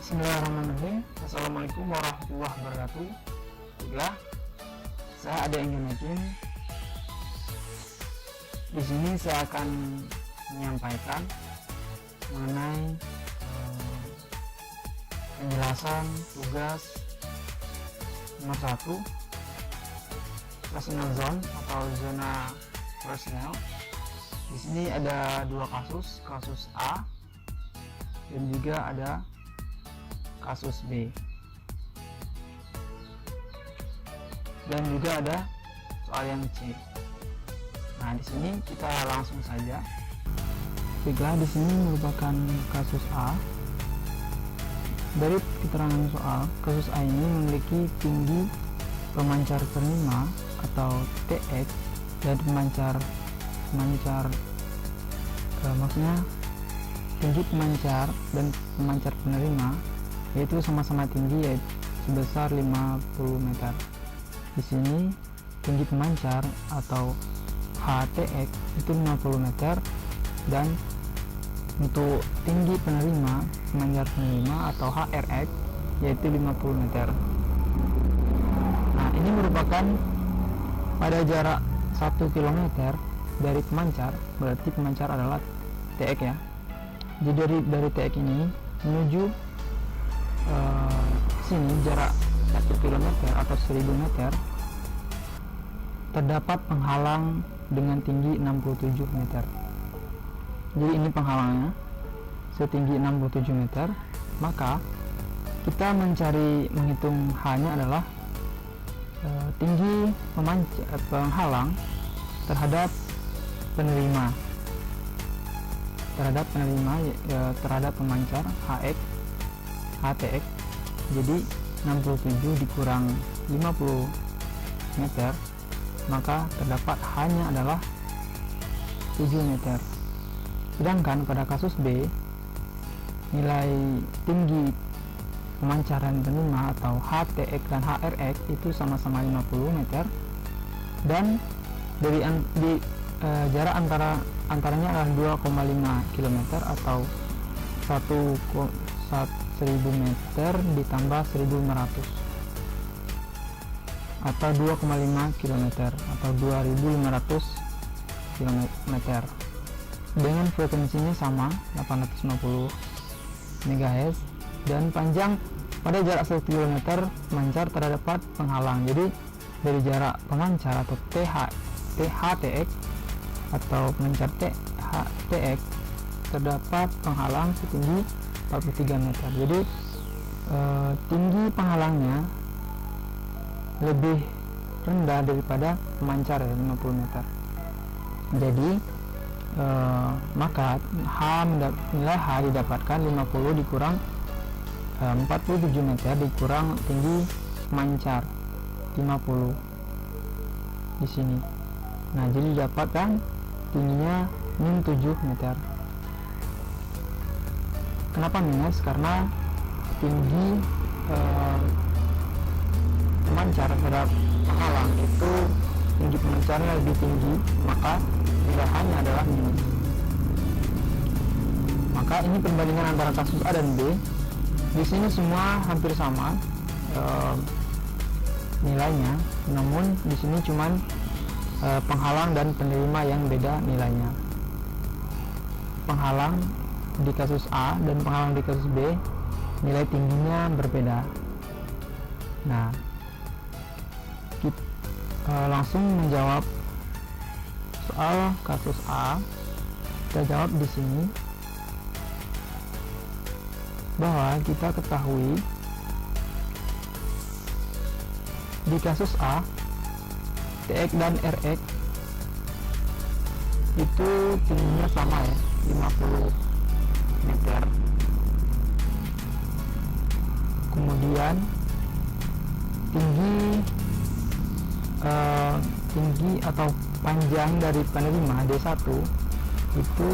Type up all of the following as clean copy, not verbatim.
Bismillahirrahmanirrahim. Assalamualaikum warahmatullahi wabarakatuh. Baiklah, saya ada yang ingin di sini saya akan menyampaikan mengenai penjelasan tugas nomor 1 personal zone atau zona personel. Di sini ada dua kasus A dan juga ada kasus B, dan juga ada soal yang C. Nah, di sini kita langsung saja. Baiklah, di sini merupakan kasus A. Dari keterangan soal, kasus A ini memiliki tinggi pemancar penerima atau TX dan maksudnya tinggi pemancar dan pemancar penerima yaitu sama-sama tinggi, yaitu sebesar 50 meter. Di sini tinggi pemancar atau HTX itu 50 meter, dan untuk tinggi penerima, pemancar penerima atau HRX yaitu 50 meter. Nah, ini merupakan pada jarak 1 km dari pemancar, berarti pemancar adalah TX ya. Jadi dari TX ini menuju sini jarak 1 km atau 1000 meter terdapat penghalang dengan tinggi 67 meter. Jadi ini penghalangnya setinggi 67 meter. Maka kita menghitung H-nya adalah tinggi penghalang terhadap penerima terhadap pemancar HTX. Jadi 67 dikurang 50 meter, maka terdapat hanya adalah 7 meter. Sedangkan pada kasus B, nilai tinggi pemancaran penerima atau HTX dan HRX itu sama-sama 50 meter, dan jarak antaranya adalah 2,5 km atau 1000 meter ditambah 1500 atau 2,5 km atau 2500 km dengan frekuensinya sama 850 MHz, dan panjang pada jarak 1 km pemancar terdapat penghalang. Jadi dari jarak pemancar atau THTX atau pemancar TX terdapat penghalang setinggi 43 meter. Jadi tinggi penghalangnya lebih rendah daripada pemancar ya, 50 meter. Jadi maka nilai H didapatkan 50 dikurang 47 meter dikurang tinggi pemancar 50 di sini. Nah, jadi didapatkan tingginya min 7 meter. Kenapa minus? Karena tinggi pemancar terhadap penghalang itu tinggi pemancarnya lebih tinggi, maka nilainya adalah minus. Maka ini perbandingan antara kasus A dan B. Di sini semua hampir sama nilainya, namun di sini cuman penghalang dan penerima yang beda nilainya. Penghalang di kasus A dan penghalang di kasus B nilai tingginya berbeda. Nah, kita langsung menjawab soal kasus A. Kita jawab di sini bahwa kita ketahui di kasus A TX dan RX itu tingginya sama ya, 50 meter. Kemudian tinggi atau panjang dari penerima D1 itu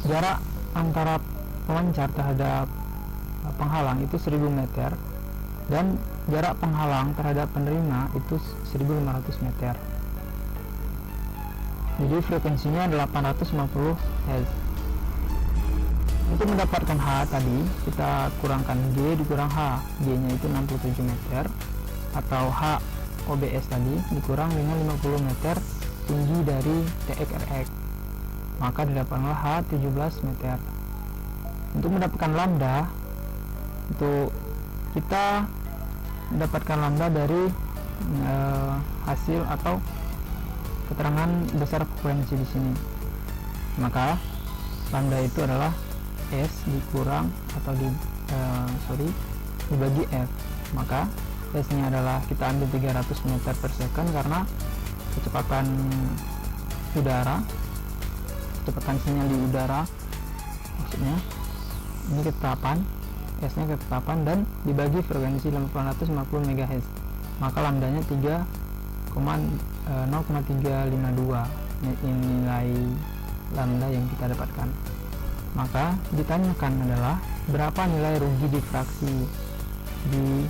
jarak antara pemancar terhadap penghalang itu 1000 meter, dan jarak penghalang terhadap penerima itu 1500 meter. Jadi frekuensinya 850 Hz. Untuk mendapatkan H tadi, kita kurangkan G dikurang H. G nya itu 67 meter, atau H OBS tadi dikurang dengan 50 meter tinggi dari TXRX, maka didapatkanlah H 17 meter. Untuk mendapatkan lambda, untuk kita mendapatkan lambda dari hasil atau keterangan besar frekuensi di sini, maka lambda itu adalah S dikurang atau dibagi F. Maka S nya adalah kita ambil 300 meter per second karena kecepatan udara, kecepatan sinyal di udara, maksudnya ini ketetapan, S nya ketetapan, dan dibagi frekuensi 850 MHz, maka lambdanya 0,352 nilai lambda yang kita dapatkan. Maka ditanyakan adalah berapa nilai rugi difraksi di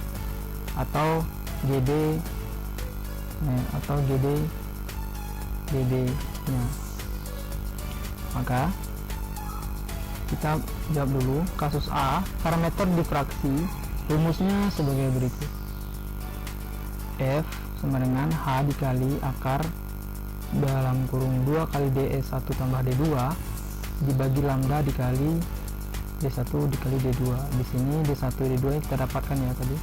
atau GD atau GD nya. Maka kita jawab dulu. Kasus A, parameter difraksi rumusnya sebagai berikut: F sama dengan H dikali akar dalam kurung 2 kali DS1 tambah D2 dibagi lambda dikali D1 dikali D2. Di sini D1 D2 yang kita dapatkan ya tadi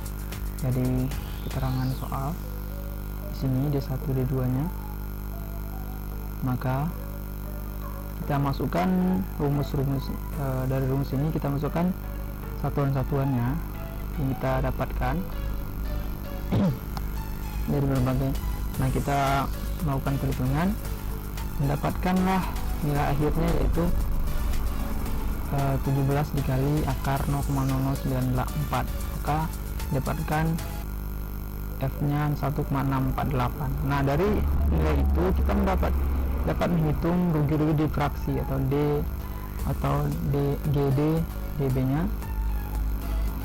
dari keterangan soal. Di sini D1 D2 nya, maka kita masukkan rumus-rumus dari rumus ini, kita masukkan satuan-satuannya yang kita dapatkan dari berbagai. Nah, kita melakukan perhitungan, mendapatkanlah nilai akhirnya yaitu 17 dikali akar 0,0094, maka dapatkan F nya 1,648. Nah, dari nilai itu kita dapat menghitung rugi-rugi difraksi atau D atau GD DB nya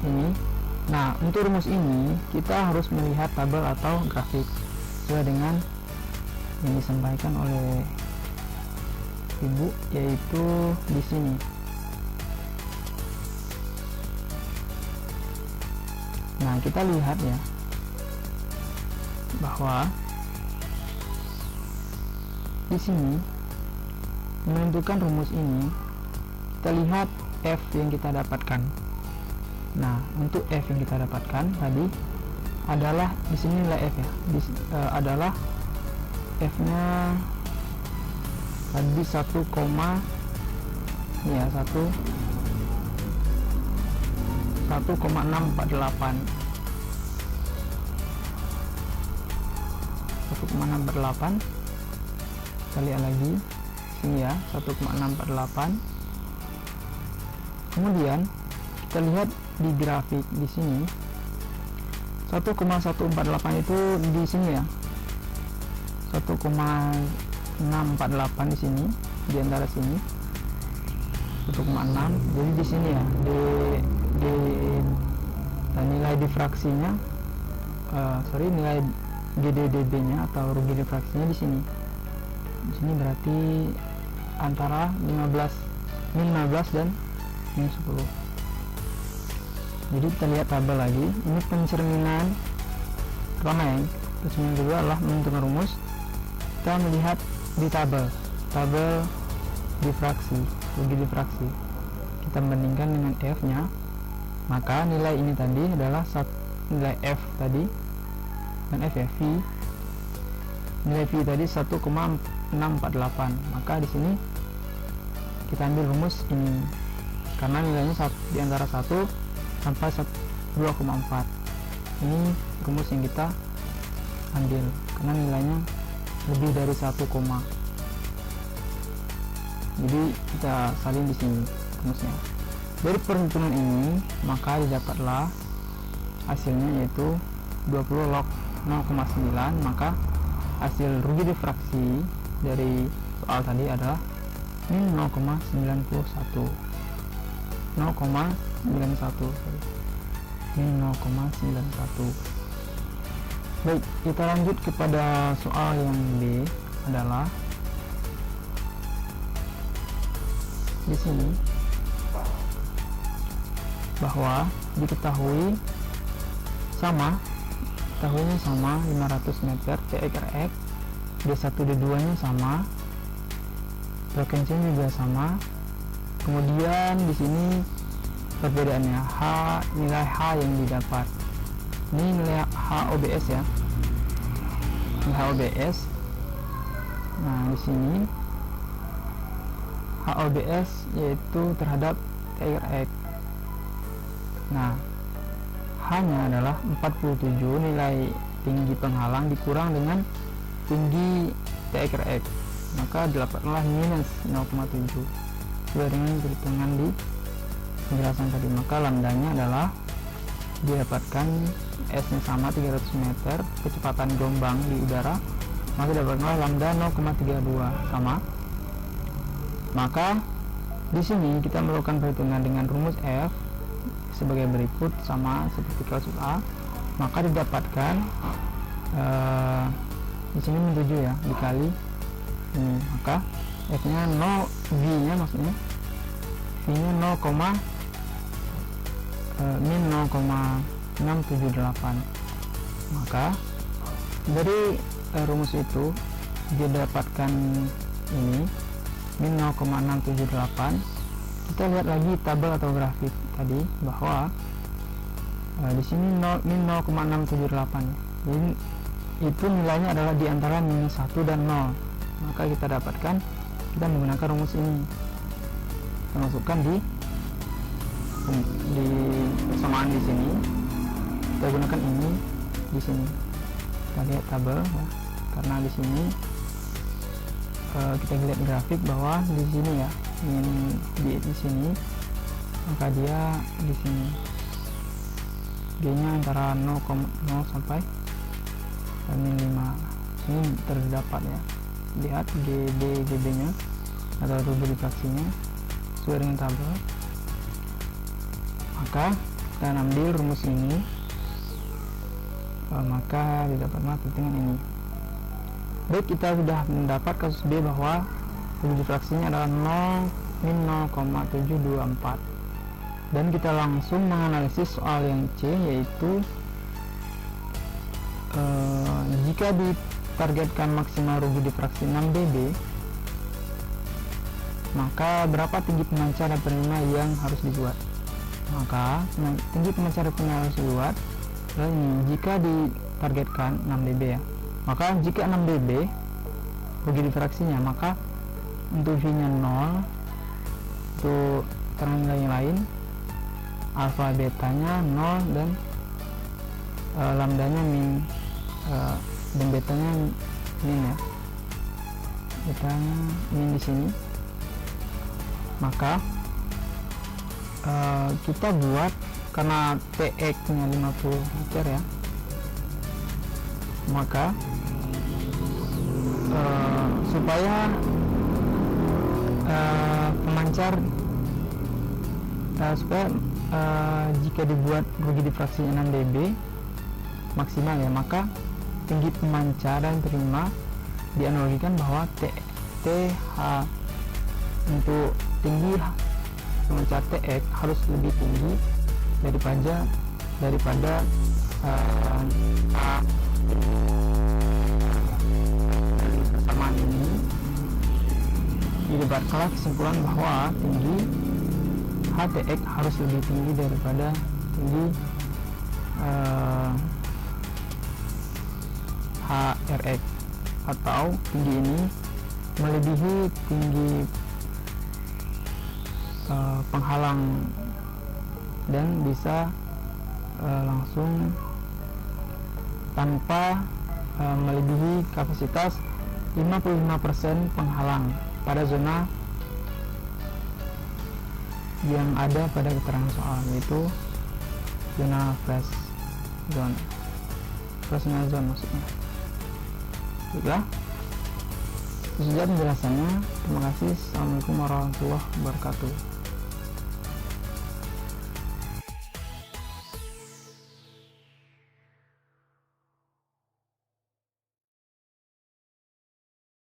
ini. Nah, untuk rumus ini kita harus melihat tabel atau grafik sesuai dengan yang disampaikan oleh Ibu, yaitu di sini. Nah, kita lihat ya bahwa di sini menentukan rumus ini, kita lihat F yang kita dapatkan. Nah, untuk F yang kita dapatkan tadi adalah di sini nilai F ya, adalah F nya tadi 1,648 kita lihat lagi sini ya, 1,648. Kemudian kita lihat di grafik di sini 1,148 itu di sini ya, 1,648 di sini, di antara sini 1,6. Jadi di sini ya nilai difraksinya nilai GDDB nya atau rugi difraksinya di sini. Di sini berarti antara 15 dan min 10. Jadi kita lihat tabel lagi. Ini pencerminan pertama ya. Pencerminan kedua adalah menentukan rumus. Kita melihat di tabel difraksi, rugi difraksi. Kita bandingkan dengan F nya. Maka nilai ini tadi adalah nilai F tadi dan F ya, V. Nilai V tadi 1,648. Maka di sini kita ambil rumus ini karena nilainya di antara 1 sampai 2,4. Ini rumus yang kita ambil karena nilainya lebih dari 1, jadi kita salin di sini rumusnya. Dari perhitungan ini maka didapatlah hasilnya yaitu 20 log 0,9. Maka hasil rugi difraksi dari soal tadi adalah min 0,91 min 0,91. Baik, kita lanjut kepada soal yang B, adalah di sini bahwa diketahui sama 500 meter TX/Rx, D1 D2 nya sama, frekuensinya juga sama. Kemudian di sini perbedaannya nilai H yang didapat. Ini nilai HOBS ya. Nilai HOBS. Nah, di sini HOBS yaitu terhadap TX/Rx. Nah, H-nya adalah 47, nilai tinggi penghalang dikurang dengan tinggi TX/Rx, maka didapatlah minus 0,7 sesuai dengan perhitungan di penjelasan tadi. Maka lambdanya adalah didapatkan S-nya sama 300 meter, kecepatan gelombang di udara, maka didapatkan lambda 0,32 sama. Maka di sini kita melakukan perhitungan dengan rumus F sebagai berikut, sama seperti kasus A. Maka didapatkan di sini 7 ya, dikali ini, maka F-nya 0, V-nya maksudnya V-nya 0,678. Maka dari rumus itu didapatkan ini min 0,678. Kita lihat lagi tabel atau grafik tadi bahwa di sini min 0,678. Jadi itu nilainya adalah di antara minus 1 dan 0. Maka kita dapatkan, kita menggunakan rumus ini, kita masukkan di persamaan di sini, kita gunakan ini di sini. Kita lihat tabel ya, karena di sini kita lihat grafik bahwa di sini ya, di sini, maka dia di sini G-nya antara 0,0 sampai min 5. Ini terdapat ya, lihat GB nya atau rugi difraksinya sesuai dengan tabel. Maka kita ambil rumus ini, maka didapatlah perhitungan ini. Baik, kita sudah mendapat kasus B bahwa rugi difraksinya adalah min 0,724, dan kita langsung menganalisis soal yang C, yaitu jika ditargetkan maksimal rugi difraksi 6 dB, maka berapa tinggi pemancar dan penerima yang harus dibuat? Maka tinggi pemancar dan penerima harus dibuat adalah ini, jika ditargetkan 6 dB ya, maka jika 6 dB rugi difraksinya, maka untuk V nya 0, untuk terang yang lain alfa betanya 0, dan lambdanya min, dan betanya min ya, betanya min di sini. Maka kita buat, karena TX nya 50 meter ya, maka supaya pemancar supaya jika dibuat rugi difraksi 6 dB maksimal ya, maka tinggi pemancar dan terima dianalogikan bahwa TH untuk tinggi pemancar TX harus lebih tinggi daripada persamaan ini. Didebatkanlah kesimpulan bahwa tinggi HTX harus lebih tinggi daripada tinggi HRX, atau tinggi ini melebihi tinggi penghalang dan bisa langsung tanpa melebihi kapasitas 55% penghalang pada zona yang ada pada keterangan soal, yaitu zona flash zone maksudnya. Baiklah, itu saja penjelasannya. Terima kasih. Assalamualaikum warahmatullahi wabarakatuh.